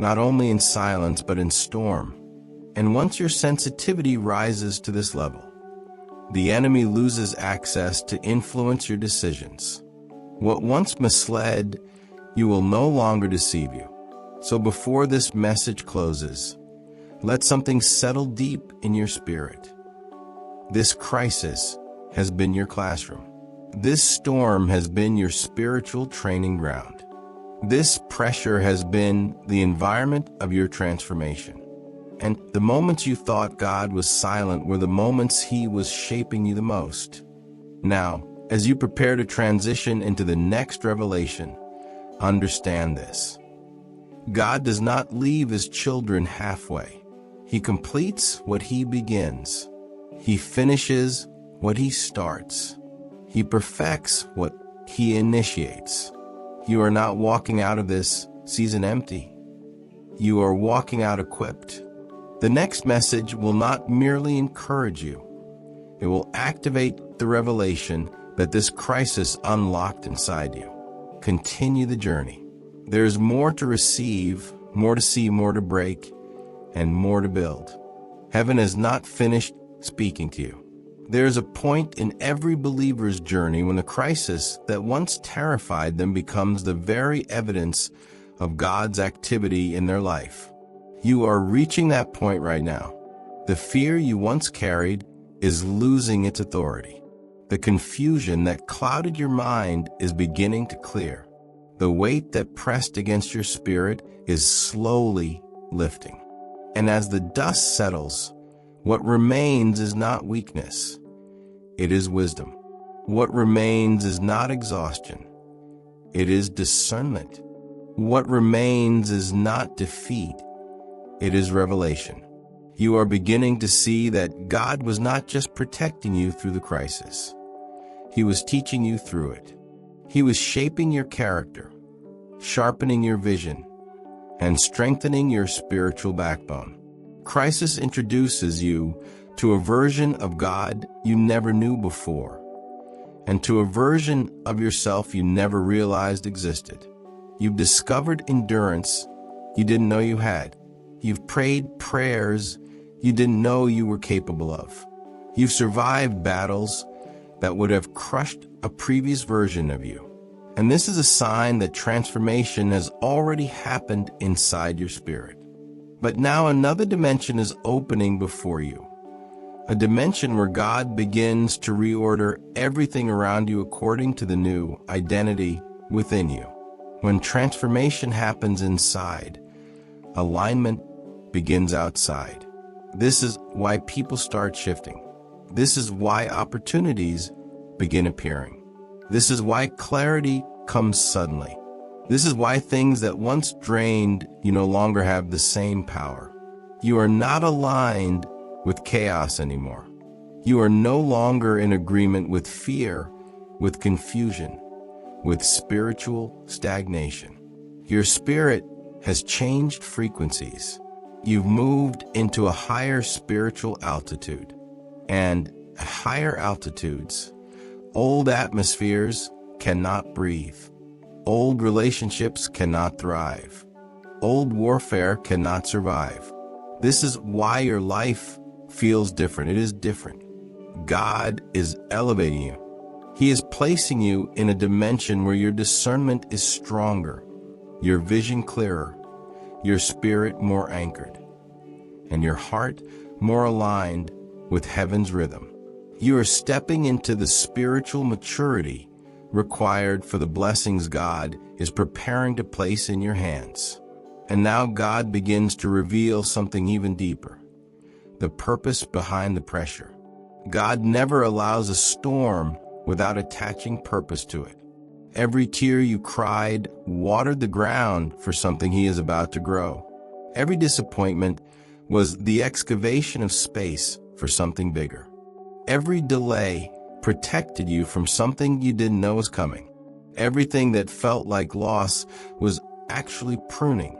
Not only in silence, but in storm. And once your sensitivity rises to this level, the enemy loses access to influence your decisions. What once misled you will no longer deceive you. So before this message closes, let something settle deep in your spirit. This crisis has been your classroom. This storm has been your spiritual training ground. This pressure has been the environment of your transformation. And the moments you thought God was silent were the moments He was shaping you the most. Now, as you prepare to transition into the next revelation, understand this. God does not leave His children halfway. He completes what He begins. He finishes what He starts. He perfects what He initiates. You are not walking out of this season empty. You are walking out equipped. The next message will not merely encourage you. It will activate the revelation that this crisis unlocked inside you. Continue the journey. There is more to receive, more to see, more to break, and more to build. Heaven has not finished speaking to you. There is a point in every believer's journey when the crisis that once terrified them becomes the very evidence of God's activity in their life. You are reaching that point right now. The fear you once carried is losing its authority. The confusion that clouded your mind is beginning to clear. The weight that pressed against your spirit is slowly lifting. And as the dust settles, what remains is not weakness. It is wisdom. What remains is not exhaustion. It is discernment. What remains is not defeat. It is revelation. You are beginning to see that God was not just protecting you through the crisis. He was teaching you through it. He was shaping your character, sharpening your vision, and strengthening your spiritual backbone. Crisis introduces you to a version of God you never knew before, and to a version of yourself you never realized existed. You've discovered endurance you didn't know you had. You've prayed prayers you didn't know you were capable of. You've survived battles that would have crushed a previous version of you. And this is a sign that transformation has already happened inside your spirit. But now another dimension is opening before you. A dimension where God begins to reorder everything around you according to the new identity within you. When transformation happens inside, alignment begins outside. This is why people start shifting. This is why opportunities begin appearing. This is why clarity comes suddenly. This is why things that once drained you no longer have the same power. You are not aligned with chaos anymore. You are no longer in agreement with fear, with confusion, with spiritual stagnation. Your spirit has changed frequencies. You've moved into a higher spiritual altitude. And at higher altitudes, old atmospheres cannot breathe. Old relationships cannot thrive. Old warfare cannot survive. This is why your life feels different. It is different. God is elevating you. He is placing you in a dimension where your discernment is stronger, your vision clearer, your spirit more anchored, and your heart more aligned with heaven's rhythm. You are stepping into the spiritual maturity required for the blessings God is preparing to place in your hands. And now God begins to reveal something even deeper: the purpose behind the pressure. God never allows a storm without attaching purpose to it. Every tear you cried watered the ground for something He is about to grow. Every disappointment was the excavation of space for something bigger. Every delay protected you from something you didn't know was coming. Everything that felt like loss was actually pruning,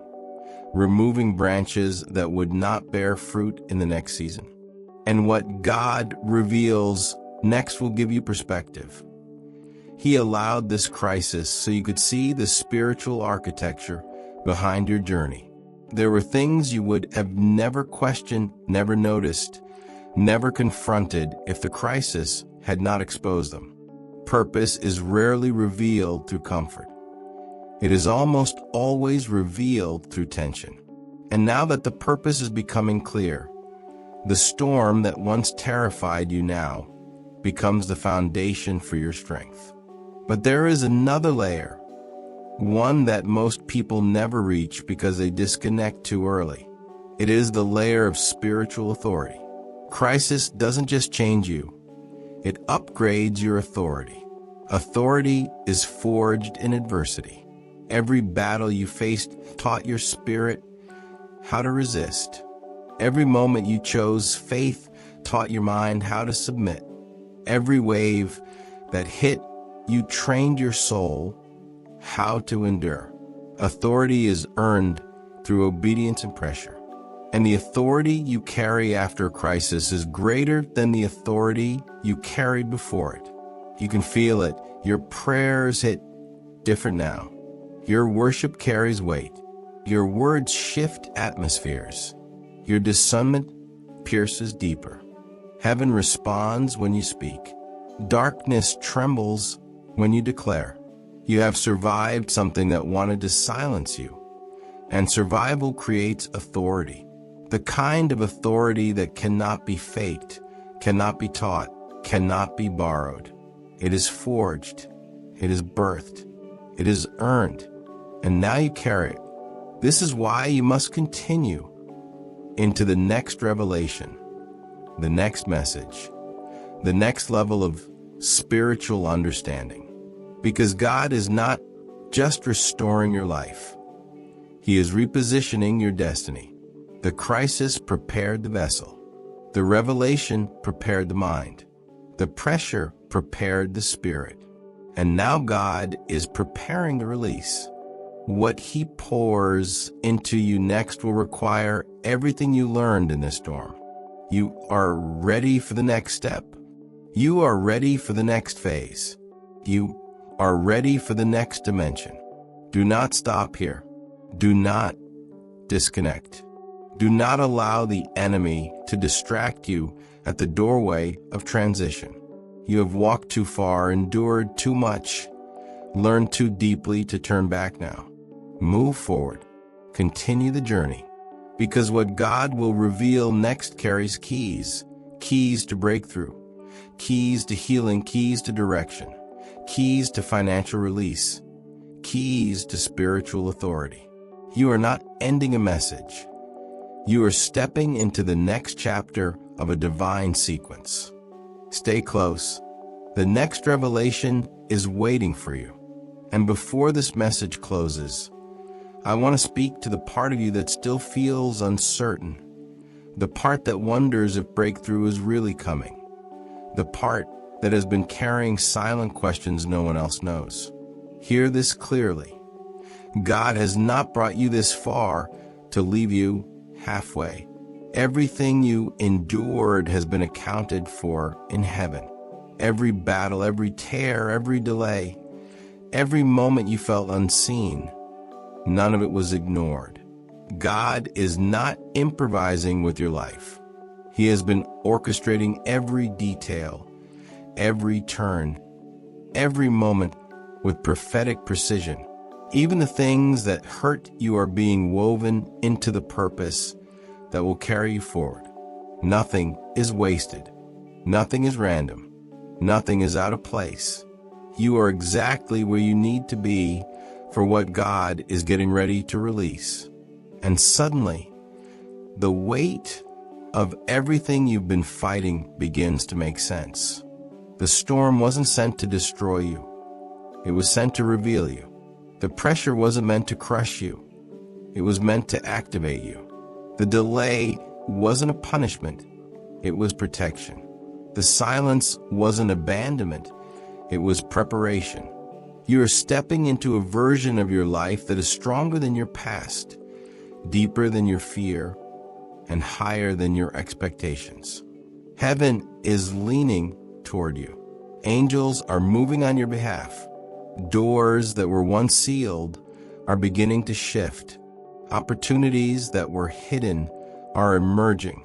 removing branches that would not bear fruit in the next season. And what God reveals next will give you perspective. He allowed this crisis so you could see the spiritual architecture behind your journey. There were things you would have never questioned, never noticed, never confronted if the crisis had not exposed them. Purpose is rarely revealed through comfort. It is almost always revealed through tension. And now that the purpose is becoming clear, the storm that once terrified you now becomes the foundation for your strength. But there is another layer, one that most people never reach because they disconnect too early. It is the layer of spiritual authority. Crisis doesn't just change you, it upgrades your authority. Authority is forged in adversity. Every battle you faced taught your spirit how to resist. Every moment you chose faith taught your mind how to submit. Every wave that hit you trained your soul how to endure. Authority is earned through obedience and pressure. And the authority you carry after a crisis is greater than the authority you carried before it. You can feel it. Your prayers hit different now. Your worship carries weight. Your words shift atmospheres. Your discernment pierces deeper. Heaven responds when you speak. Darkness trembles when you declare. You have survived something that wanted to silence you. And survival creates authority. The kind of authority that cannot be faked, cannot be taught, cannot be borrowed. It is forged. It is birthed. It is earned. And now you carry it. This is why you must continue into the next revelation, the next message, the next level of spiritual understanding. Because God is not just restoring your life. He is repositioning your destiny. The crisis prepared the vessel. The revelation prepared the mind. The pressure prepared the spirit. And now God is preparing the release. What He pours into you next will require everything you learned in this storm. You are ready for the next step. You are ready for the next phase. You are ready for the next dimension. Do not stop here. Do not disconnect. Do not allow the enemy to distract you at the doorway of transition. You have walked too far, endured too much, learned too deeply to turn back now. Move forward. Continue the journey. Because what God will reveal next carries keys. Keys to breakthrough. Keys to healing. Keys to direction. Keys to financial release. Keys to spiritual authority. You are not ending a message. You are stepping into the next chapter of a divine sequence. Stay close. The next revelation is waiting for you. And before this message closes, I want to speak to the part of you that still feels uncertain, the part that wonders if breakthrough is really coming, the part that has been carrying silent questions no one else knows. Hear this clearly. God has not brought you this far to leave you halfway. Everything you endured has been accounted for in heaven. Every battle, every tear, every delay, every moment you felt unseen, none of it was ignored. God is not improvising with your life. He has been orchestrating every detail, every turn, every moment with prophetic precision. Even the things that hurt you are being woven into the purpose that will carry you forward. Nothing is wasted. Nothing is random. Nothing is out of place. You are exactly where you need to be for what God is getting ready to release. And suddenly, the weight of everything you've been fighting begins to make sense. The storm wasn't sent to destroy you. It was sent to reveal you. The pressure wasn't meant to crush you. It was meant to activate you. The delay wasn't a punishment. It was protection. The silence wasn't abandonment. It was preparation. You are stepping into a version of your life that is stronger than your past, deeper than your fear, and higher than your expectations. Heaven is leaning toward you. Angels are moving on your behalf. Doors that were once sealed are beginning to shift. Opportunities that were hidden are emerging.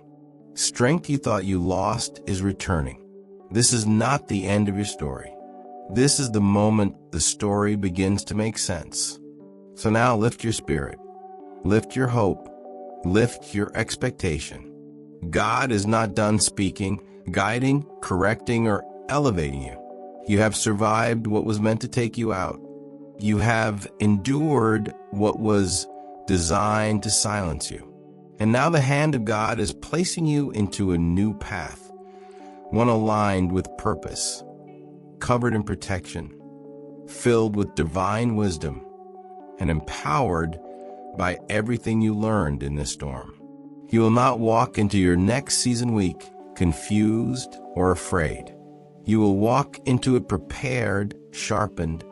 Strength you thought you lost is returning. This is not the end of your story. This is the moment the story begins to make sense. So now lift your spirit, lift your hope, lift your expectation. God is not done speaking, guiding, correcting, or elevating you. You have survived what was meant to take you out. You have endured what was designed to silence you. And now the hand of God is placing you into a new path, one aligned with purpose, covered in protection, filled with divine wisdom, and empowered by everything you learned in this storm. You will not walk into your next season week confused or afraid. You will walk into it prepared, sharpened,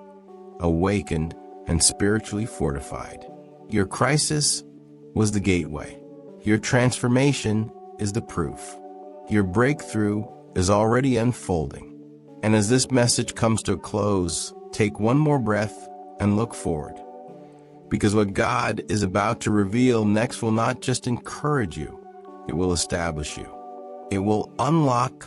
awakened, and spiritually fortified. Your crisis was the gateway. Your transformation is the proof. Your breakthrough is already unfolding. And as this message comes to a close, take one more breath and look forward. Because what God is about to reveal next will not just encourage you, it will establish you. It will unlock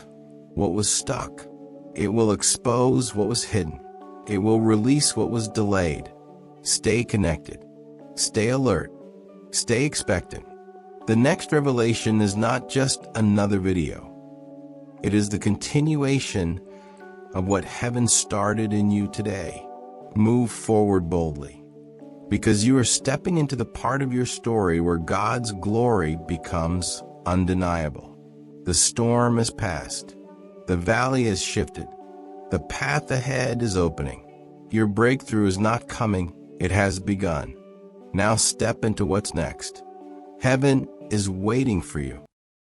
what was stuck. It will expose what was hidden. It will release what was delayed. Stay connected. Stay alert. Stay expectant. The next revelation is not just another video. It is the continuation of what heaven started in you today. Move forward boldly, because you are stepping into the part of your story where God's glory becomes undeniable. The storm is past. The valley has shifted. The path ahead is opening. Your breakthrough is not coming, it has begun. Now step into what's next. Heaven is waiting for you.